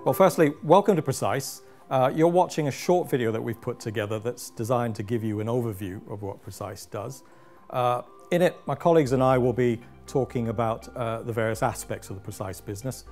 Well, firstly, welcome to Precise. You're watching a short video that we've put together that's designed to give you an overview of what Precise does. In it, my colleagues and I will be talking about the various aspects of the Precise business,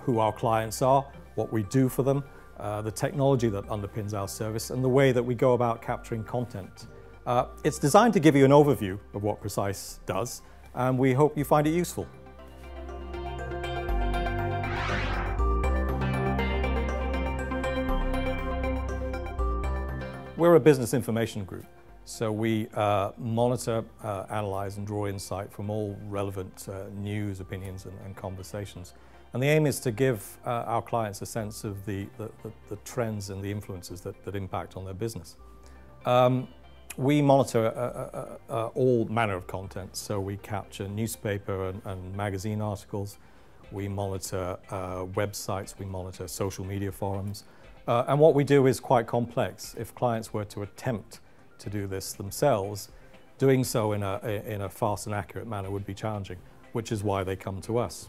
who our clients are, what we do for them, the technology that underpins our service, and the way that we go about capturing content. It's designed to give you an overview of what Precise does, and we hope you find it useful. We're a business information group, so we monitor, analyse and draw insight from all relevant news, opinions and conversations. And the aim is to give our clients a sense of the trends and the influences that impact on their business. We monitor all manner of content, so we capture newspaper and magazine articles, we monitor websites, we monitor social media forums. And what we do is quite complex. If clients were to attempt to do this themselves, doing so in a fast and accurate manner would be challenging, which is why they come to us.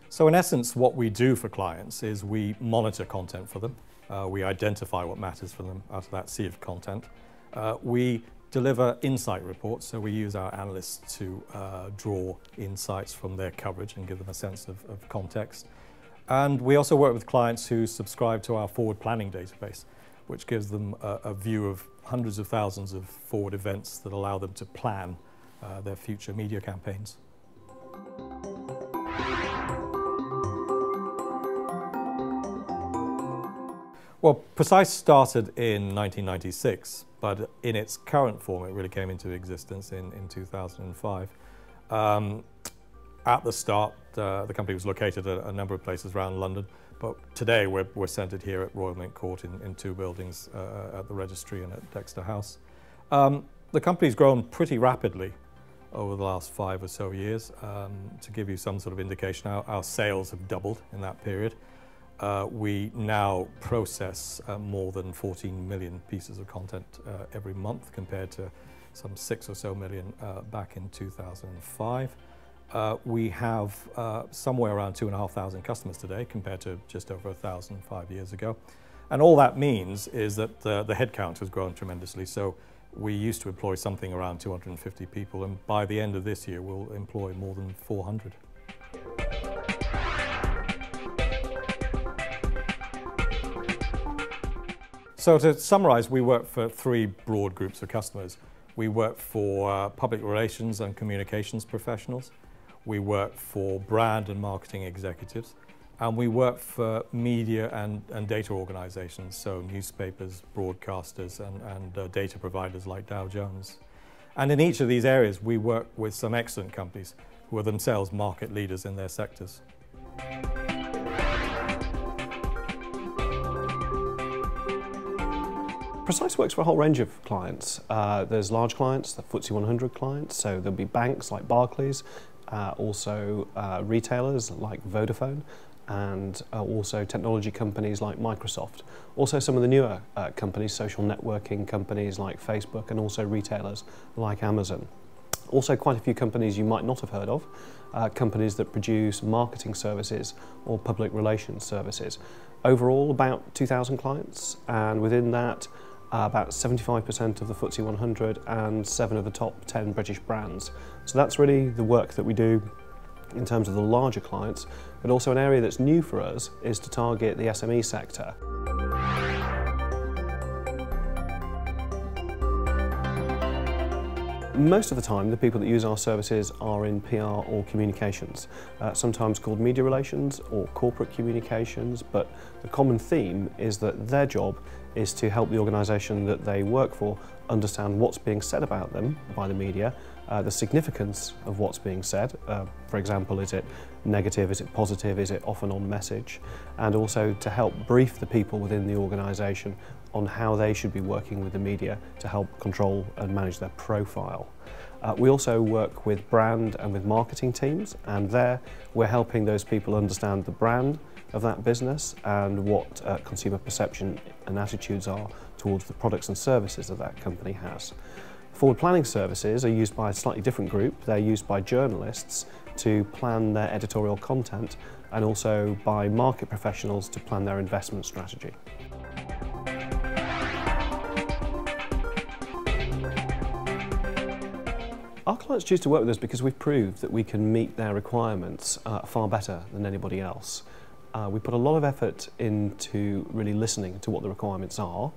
So in essence, what we do for clients is we monitor content for them. We identify what matters for them out of that sea of content. We deliver insight reports, so we use our analysts to draw insights from their coverage and give them a sense of context. And we also work with clients who subscribe to our forward planning database, which gives them a view of hundreds of thousands of forward events that allow them to plan their future media campaigns. Well, Precise started in 1996, but in its current form, it really came into existence in 2005. At the start, the company was located at a number of places around London, but today we're centred here at Royal Mint Court in two buildings, at the Registry and at Dexter House. The company's grown pretty rapidly over the last 5 or so years. To give you some sort of indication, our sales have doubled in that period. We now process more than 14 million pieces of content every month, compared to some 6 or so million back in 2005. We have somewhere around 2,500 customers today, compared to just over 1,000 5 years ago. And all that means is that the headcount has grown tremendously. So we used to employ something around 250 people, and by the end of this year we'll employ more than 400. So to summarise, we work for 3 broad groups of customers. We work for public relations and communications professionals. We work for brand and marketing executives, and we work for media and data organisations, so newspapers, broadcasters and data providers like Dow Jones. And in each of these areas we work with some excellent companies who are themselves market leaders in their sectors. Precise works for a whole range of clients. There's large clients, the FTSE 100 clients, so there'll be banks like Barclays, also retailers like Vodafone, and also technology companies like Microsoft. Also some of the newer companies, social networking companies like Facebook, and also retailers like Amazon. Also quite a few companies you might not have heard of, companies that produce marketing services or public relations services. Overall about 2,000 clients, and within that about 75% of the FTSE 100 and 7 of the top 10 British brands. So that's really the work that we do in terms of the larger clients, but also an area that's new for us is to target the SME sector. Most of the time the people that use our services are in PR or communications, sometimes called media relations or corporate communications, but the common theme is that their job is to help the organisation that they work for understand what's being said about them by the media, the significance of what's being said. For example, is it negative, is it positive, is it off and on message, and also to help brief the people within the organisation on how they should be working with the media to help control and manage their profile. We also work with brand and with marketing teams, and there we're helping those people understand the brand of that business and what consumer perception and attitudes are towards the products and services that that company has. Forward planning services are used by a slightly different group. They're used by journalists to plan their editorial content and also by market professionals to plan their investment strategy. Our clients choose to work with us because we've proved that we can meet their requirements far better than anybody else. We put a lot of effort into really listening to what the requirements are.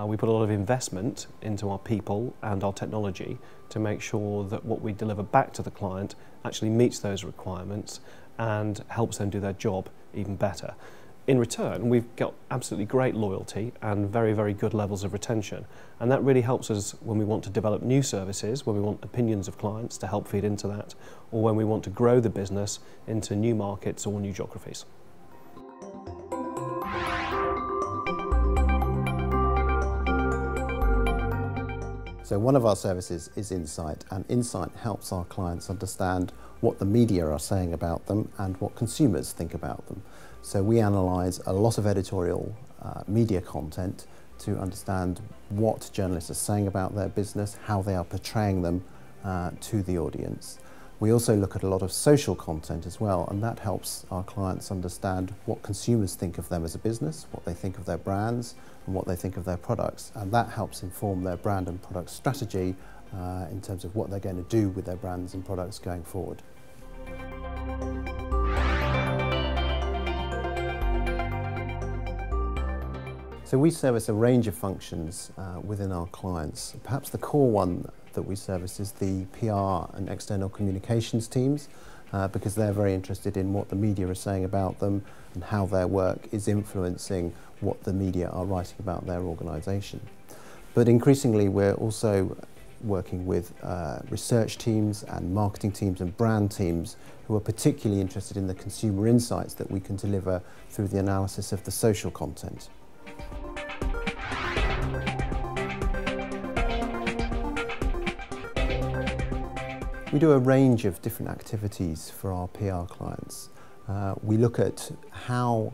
We put a lot of investment into our people and our technology to make sure that what we deliver back to the client actually meets those requirements and helps them do their job even better. In return, we've got absolutely great loyalty and very, very good levels of retention. And that really helps us when we want to develop new services, when we want opinions of clients to help feed into that, or when we want to grow the business into new markets or new geographies. So one of our services is Insight, and Insight helps our clients understand what the media are saying about them and what consumers think about them. So we analyse a lot of editorial media content to understand what journalists are saying about their business, how they are portraying them to the audience. We also look at a lot of social content as well, and that helps our clients understand what consumers think of them as a business, what they think of their brands, and what they think of their products. And that helps inform their brand and product strategy in terms of what they're going to do with their brands and products going forward. So we service a range of functions within our clients. Perhaps the core one that we service is the PR and external communications teams, because they're very interested in what the media are saying about them and how their work is influencing what the media are writing about their organisation. But increasingly we're also working with research teams and marketing teams and brand teams who are particularly interested in the consumer insights that we can deliver through the analysis of the social content. We do a range of different activities for our PR clients. We look at how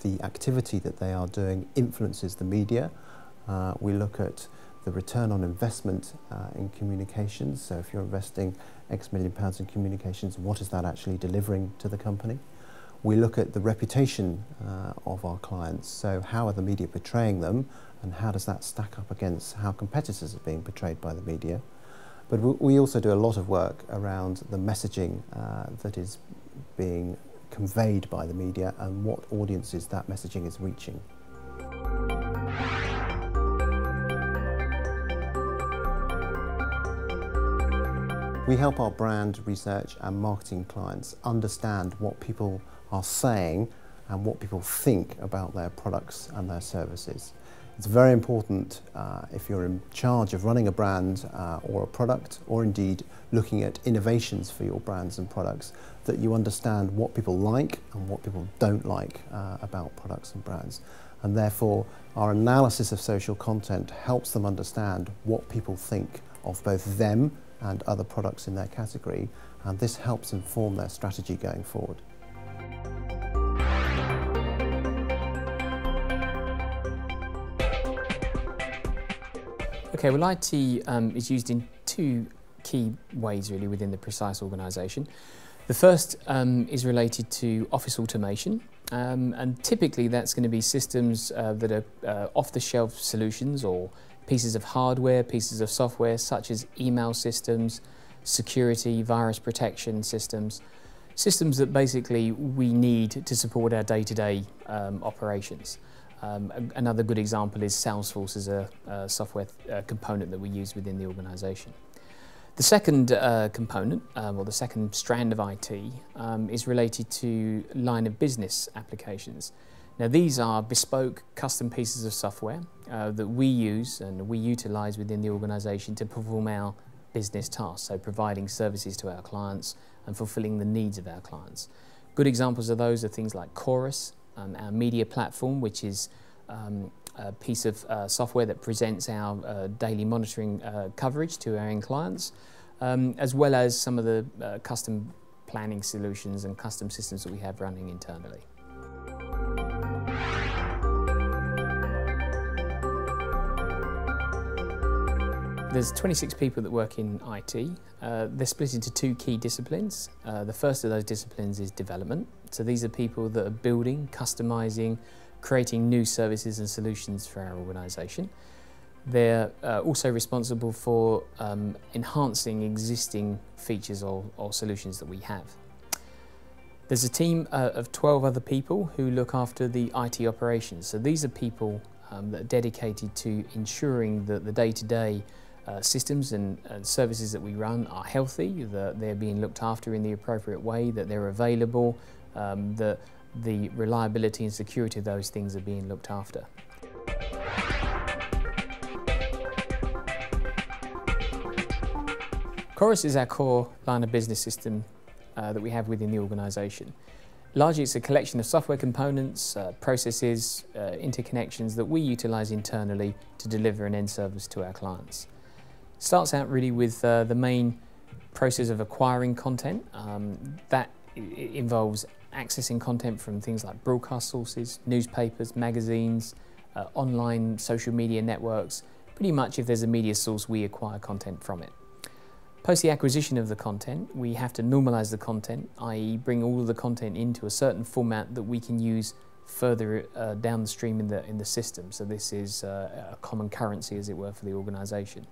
the activity that they are doing influences the media. We look at the return on investment in communications. So if you're investing X million pounds in communications, what is that actually delivering to the company? We look at the reputation of our clients. So how are the media portraying them, and how does that stack up against how competitors are being portrayed by the media? But we also do a lot of work around the messaging that is being conveyed by the media and what audiences that messaging is reaching. We help our brand research and marketing clients understand what people are saying and what people think about their products and their services. It's very important if you're in charge of running a brand or a product, or indeed looking at innovations for your brands and products, that you understand what people like and what people don't like about products and brands. And therefore our analysis of social content helps them understand what people think of both them and other products in their category, and this helps inform their strategy going forward. Okay, well, IT is used in two key ways really within the Precise organisation. The first is related to office automation, and typically that's going to be systems that are off-the-shelf solutions or pieces of hardware, pieces of software such as email systems, security, virus protection systems, systems that basically we need to support our day-to-day operations. Another good example is Salesforce as a software component that we use within the organisation. The second component, or the second strand of IT, is related to line of business applications. Now these are bespoke, custom pieces of software that we use and we utilise within the organisation to perform our business tasks, so providing services to our clients and fulfilling the needs of our clients. Good examples of those are things like Chorus, our media platform, which is a piece of software that presents our daily monitoring coverage to our end clients, as well as some of the custom planning solutions and custom systems that we have running internally. There's 26 people that work in IT. They're split into two key disciplines. The first of those disciplines is development. So these are people that are building, customising, creating new services and solutions for our organisation. They're also responsible for enhancing existing features or solutions that we have. There's a team of 12 other people who look after the IT operations. So these are people that are dedicated to ensuring that the day-to-day systems and services that we run are healthy, that they're being looked after in the appropriate way, that they're available, that the reliability and security of those things are being looked after. Chorus is our core line of business system that we have within the organisation. Largely it's a collection of software components, processes, interconnections that we utilise internally to deliver an end service to our clients. It starts out really with the main process of acquiring content. That involves accessing content from things like broadcast sources, newspapers, magazines, online social media networks. Pretty much if there's a media source, we acquire content from it. Post the acquisition of the content, we have to normalise the content, i.e. bring all of the content into a certain format that we can use further down the stream in the system. So this is a common currency, as it were, for the organisation.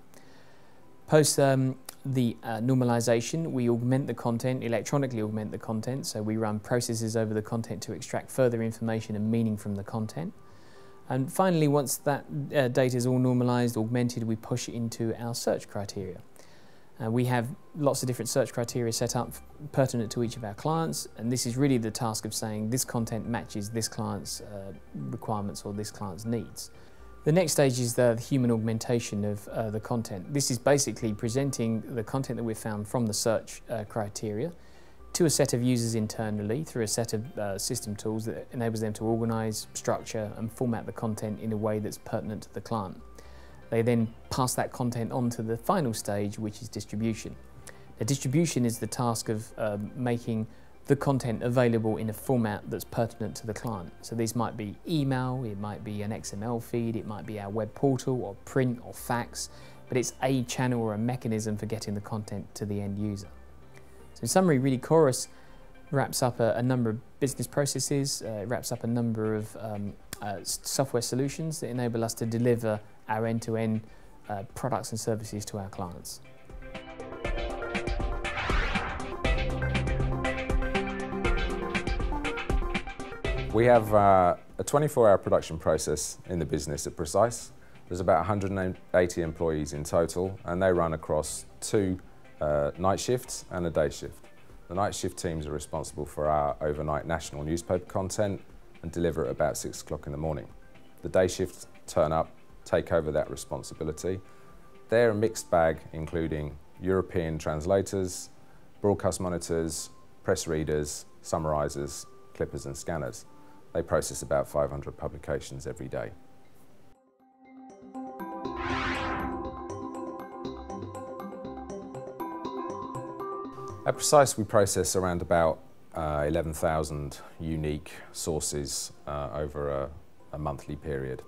Post the normalisation, we augment the content, electronically augment the content, so we run processes over the content to extract further information and meaning from the content. And finally, once that data is all normalised, augmented, we push it into our search criteria. We have lots of different search criteria set up pertinent to each of our clients, and this is really the task of saying this content matches this client's requirements or this client's needs. The next stage is the human augmentation of the content. This is basically presenting the content that we've found from the search criteria to a set of users internally through a set of system tools that enables them to organise, structure and format the content in a way that's pertinent to the client. They then pass that content on to the final stage, which is distribution. The distribution is the task of making the content available in a format that's pertinent to the client. So these might be email, it might be an XML feed, it might be our web portal or print or fax, but it's a channel or a mechanism for getting the content to the end user. So in summary, really Chorus wraps up a number of business processes, it wraps up a number of software solutions that enable us to deliver our end-to-end products and services to our clients. We have a 24-hour production process in the business at Precise. There's about 180 employees in total, and they run across two night shifts and a day shift. The night shift teams are responsible for our overnight national newspaper content and deliver at about 6 o'clock in the morning. The day shifts turn up, take over that responsibility. They're a mixed bag, including European translators, broadcast monitors, press readers, summarisers, clippers and scanners. They process about 500 publications every day. At Precise, we process around about 11,000 unique sources over a monthly period.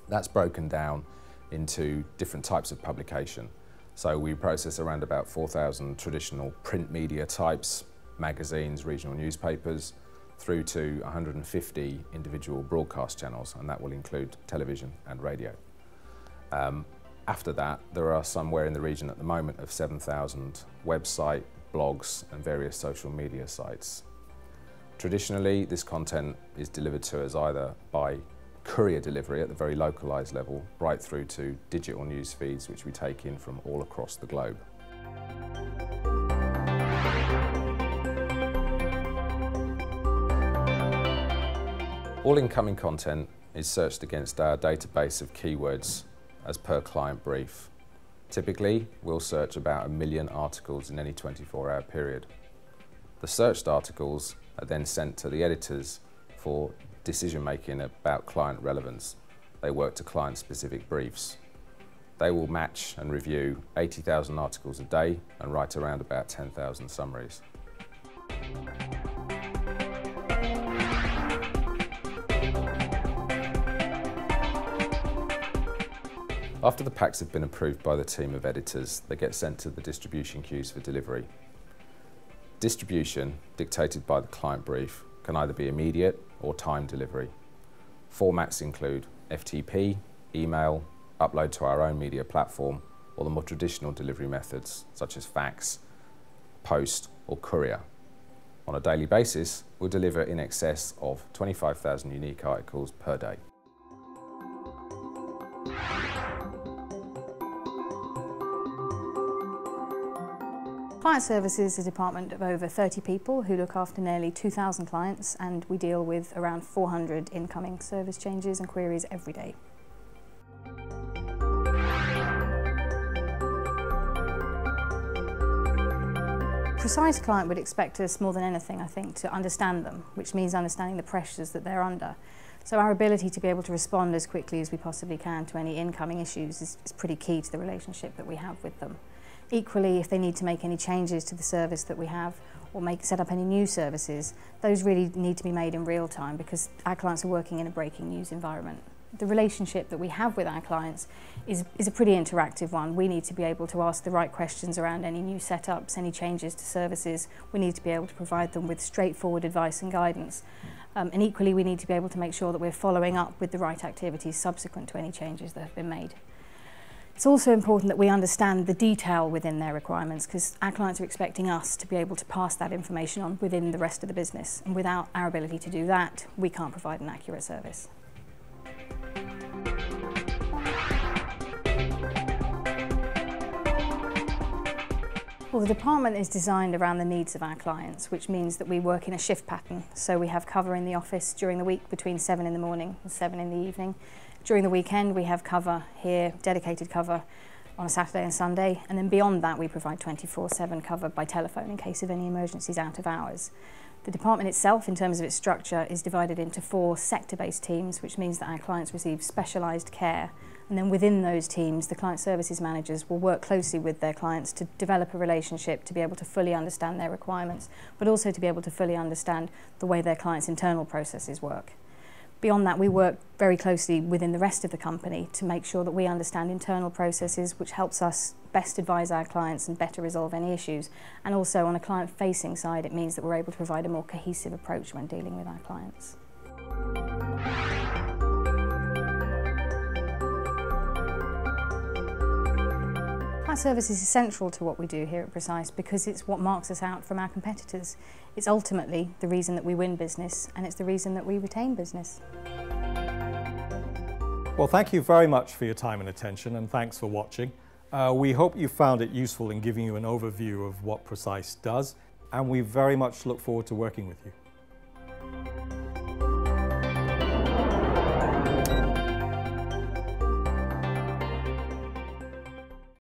That's broken down into different types of publication. So we process around about 4,000 traditional print media types, magazines, regional newspapers, through to 150 individual broadcast channels, and that will include television and radio. After that, there are somewhere in the region at the moment of 7,000 website, blogs and various social media sites. Traditionally, this content is delivered to us either by courier delivery at the very localised level, right through to digital news feeds which we take in from all across the globe. All incoming content is searched against our database of keywords as per client brief. Typically, we'll search about 1 million articles in any 24-hour period. The searched articles are then sent to the editors for decision-making about client relevance. They work to client-specific briefs. They will match and review 80,000 articles a day and write around about 10,000 summaries. After the packs have been approved by the team of editors, they get sent to the distribution queues for delivery. Distribution, dictated by the client brief, can either be immediate or timed delivery. Formats include FTP, email, upload to our own media platform, or the more traditional delivery methods such as fax, post or courier. On a daily basis, we'll deliver in excess of 25,000 unique articles per day. Client Services is a department of over 30 people who look after nearly 2,000 clients, and we deal with around 400 incoming service changes and queries every day. Precise client would expect us more than anything, I think, to understand them, which means understanding the pressures that they're under. So our ability to be able to respond as quickly as we possibly can to any incoming issues is pretty key to the relationship that we have with them. Equally, if they need to make any changes to the service that we have or set up any new services, those really need to be made in real time because our clients are working in a breaking news environment. The relationship that we have with our clients is a pretty interactive one. We need to be able to ask the right questions around any new setups, any changes to services. We need to be able to provide them with straightforward advice and guidance. And equally, we need to be able to make sure that we're following up with the right activities subsequent to any changes that have been made. It's also important that we understand the detail within their requirements because our clients are expecting us to be able to pass that information on within the rest of the business. And without our ability to do that, we can't provide an accurate service. Well, the department is designed around the needs of our clients, which means that we work in a shift pattern. So we have cover in the office during the week between 7 in the morning and 7 in the evening. During the weekend, we have cover here, dedicated cover on a Saturday and Sunday. And then beyond that, we provide 24/7 cover by telephone in case of any emergencies out of hours. The department itself, in terms of its structure, is divided into 4 sector-based teams, which means that our clients receive specialised care. And then within those teams, the client services managers will work closely with their clients to develop a relationship to be able to fully understand their requirements, but also to be able to fully understand the way their clients' internal processes work. Beyond that, we work very closely within the rest of the company to make sure that we understand internal processes, which helps us best advise our clients and better resolve any issues. And also on a client-facing side, it means that we're able to provide a more cohesive approach when dealing with our clients. Client service is essential to what we do here at Precise because it's what marks us out from our competitors. It's ultimately the reason that we win business, and it's the reason that we retain business. Well, thank you very much for your time and attention, and thanks for watching. We hope you found it useful in giving you an overview of what Precise does, and we very much look forward to working with you.